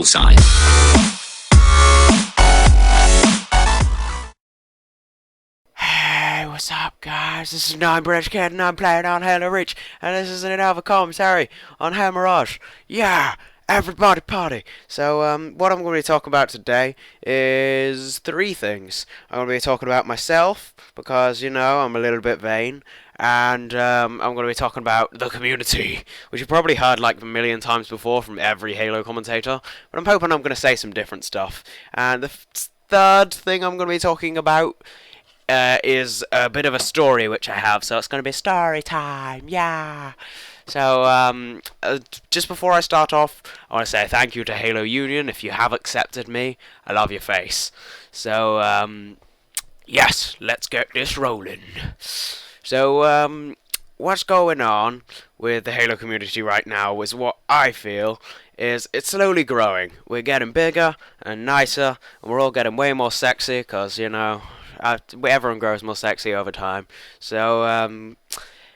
bullseye. Hey, what's up, guys? This is AnnoyingBritishKid, and I'm playing on Halo4, and this is another commentary on Halo Mirage. Yeah, everybody party. So, what I'm going to be talking about today is three things. I'm going to be talking about myself, because, I'm a little bit vain, and I'm going to be talking about the community, which you've probably heard like a million times before from every Halo commentator, but I'm hoping I'm going to say some different stuff. And the third thing I'm going to be talking about is a bit of a story which I have, so it's going to be story time, yeah! So, just before I start off, I want to say thank you to Halo Union. If you have accepted me, I love your face. So, yes, let's get this rolling. So, what's going on with the Halo community right now is what I feel is it's slowly growing. We're getting bigger and nicer, and we're all getting way more sexy, because, everyone grows more sexy over time. So,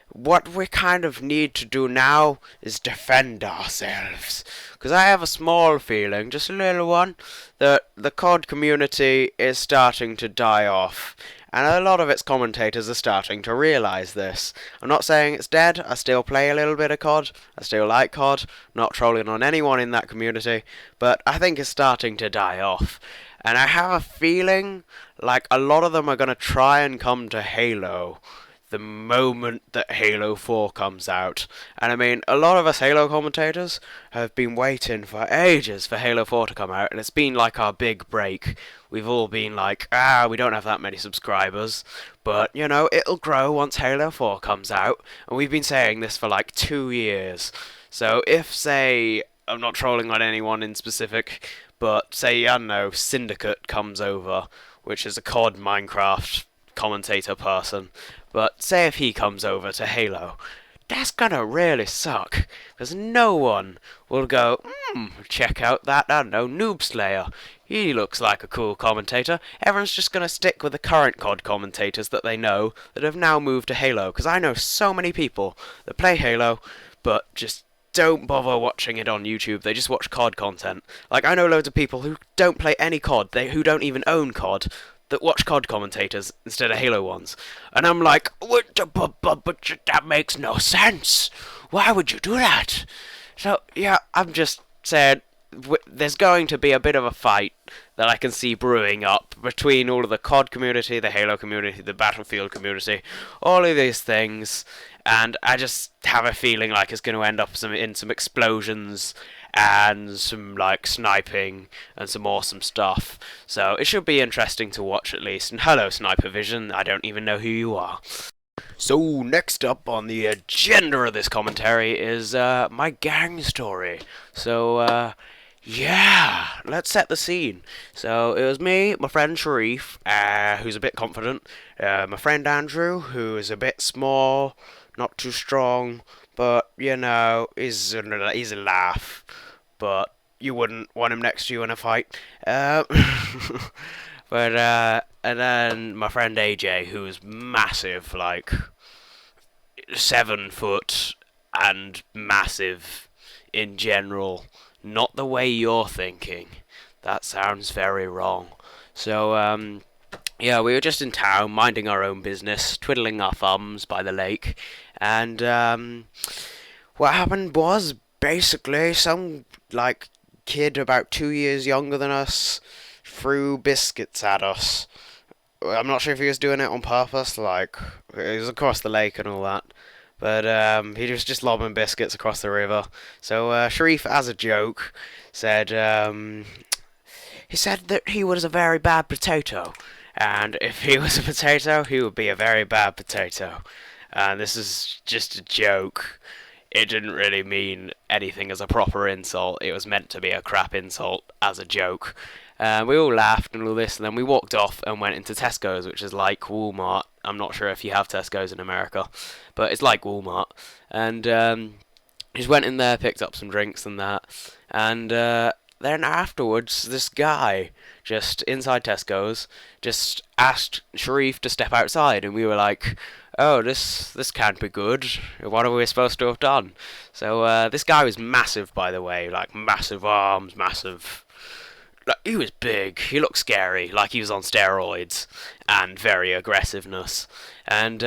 what we kind of need to do now is defend ourselves. Because I have a small feeling, just a little one, that the COD community is starting to die off. And a lot of its commentators are starting to realise this. I'm not saying it's dead, I still play a little bit of COD, I still like COD, not trolling on anyone in that community, but I think it's starting to die off. And I have a feeling like a lot of them are going to try and come to Halo the moment that Halo 4 comes out. And I mean, a lot of us Halo commentators have been waiting for ages for Halo 4 to come out, and it's been like our big break. We've all been like, we don't have that many subscribers, but, it'll grow once Halo 4 comes out, and we've been saying this for like 2 years. So if, say, I'm not trolling on anyone in specific, but say, I don't know, Syndicate comes over, which is a COD Minecraft commentator person, but say if he comes over to Halo, that's gonna really suck, because no one will go, check out that, I don't know, Noob Slayer. He looks like a cool commentator. Everyone's just gonna stick with the current COD commentators that they know that have now moved to Halo, because I know so many people that play Halo, but just don't bother watching it on YouTube. They just watch COD content. Like, I know loads of people who don't play any COD, who don't even own COD, that watch COD commentators instead of Halo ones. And I'm like, but that makes no sense. Why would you do that? So, yeah, I'm just saying, there's going to be a bit of a fight that I can see brewing up between all of the COD community, the Halo community, the Battlefield community, all of these things, and I just have a feeling like it's going to end up in some explosions and some like sniping and some awesome stuff. So it should be interesting to watch at least. And hello, Sniper Vision, I don't even know who you are. So next up on the agenda of this commentary is my gang story. So yeah, let's set the scene. So it was me, my friend Sharif, who's a bit confident, my friend Andrew, who is a bit small, not too strong, but he's a laugh. But you wouldn't want him next to you in a fight. And then my friend AJ, who's massive, like 7 foot and massive in general. Not the way you're thinking. That sounds very wrong. So, yeah, we were just in town, minding our own business, twiddling our thumbs by the lake, and what happened was basically some like kid about 2 years younger than us threw biscuits at us. I'm not sure if he was doing it on purpose, like it was across the lake and all that. But he was just lobbing biscuits across the river. So Sharif, as a joke, said he said that he was a very bad potato, and if he was a potato, he would be a very bad potato. And this is just a joke. It didn't really mean anything as a proper insult. It was meant to be a crap insult as a joke. We all laughed and all this, and then we walked off and went into Tesco's, which is like Walmart. I'm not sure if you have Tesco's in America, but it's like Walmart. And just went in there, picked up some drinks and that, and then afterwards, this guy, just inside Tesco's, just asked Sharif to step outside, and we were like, oh, this can't be good. What are we supposed to have done? So this guy was massive, by the way, like massive arms, massive. Like, he was big. He looked scary, like he was on steroids, and very aggressiveness. And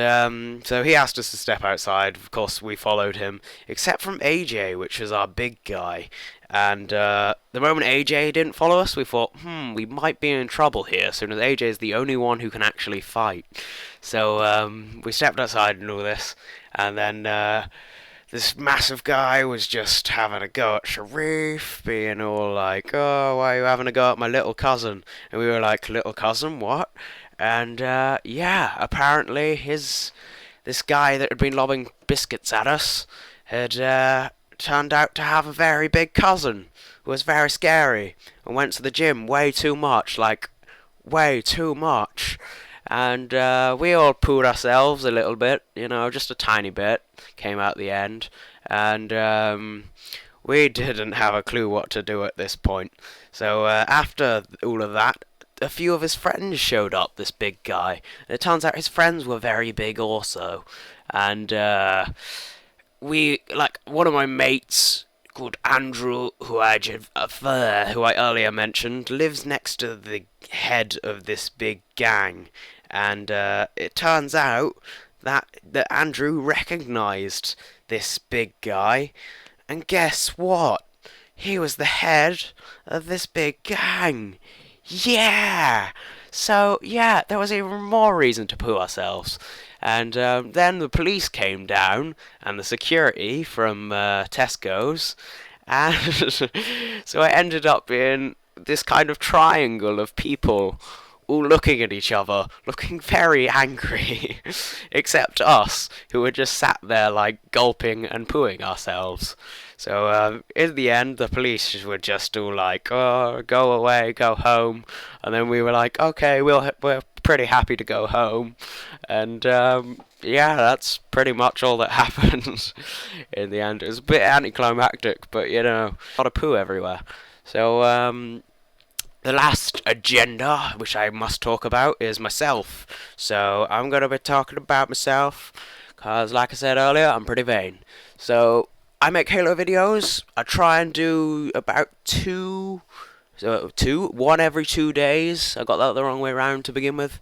so he asked us to step outside. Of course, we followed him, except from AJ, which was our big guy. And the moment AJ didn't follow us, we thought, we might be in trouble here, soon as AJ is the only one who can actually fight. So we stepped outside and all this, and then this massive guy was just having a go at Sharif, being all like, "Oh, why are you having a go at my little cousin?" And we were like, "Little cousin, what?" And yeah, apparently this guy that had been lobbing biscuits at us had turned out to have a very big cousin who was very scary and went to the gym way too much, like way too much. And we all pooed ourselves a little bit, just a tiny bit, came out the end. And we didn't have a clue what to do at this point. So after all of that, a few of his friends showed up, this big guy. And it turns out his friends were very big also. And one of my mates called Andrew, who I earlier mentioned, lives next to the head of this big gang. And it turns out that Andrew recognised this big guy, and guess what? He was the head of this big gang. Yeah! So, yeah, there was even more reason to poo ourselves. And then the police came down, and the security from Tesco's, and so I ended up in this kind of triangle of people all looking at each other, looking very angry, except us, who were just sat there like gulping and pooing ourselves. So in the end, the police were just all like, "Oh, go away, go home," and then we were like, "Okay, we're pretty happy to go home," and yeah, that's pretty much all that happened. In the end, it was a bit anticlimactic, but a lot of poo everywhere. So the last agenda, which I must talk about, is myself. So I'm going to be talking about myself, because like I said earlier, I'm pretty vain. So I make Halo videos. I try and do about one every 2 days. I got that the wrong way around to begin with.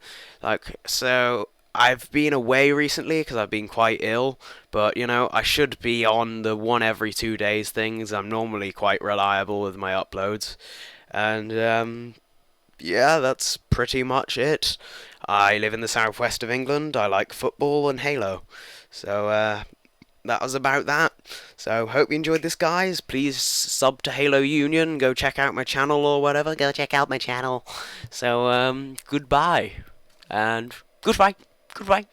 So I've been away recently because I've been quite ill, but I should be on the one every 2 days things. I'm normally quite reliable with my uploads. And yeah, that's pretty much it. I live in the southwest of England. I like football and Halo. So that was about that. So hope you enjoyed this, guys. Please sub to Halo Union. Go check out my channel or whatever. Go check out my channel. So goodbye. And goodbye. Goodbye.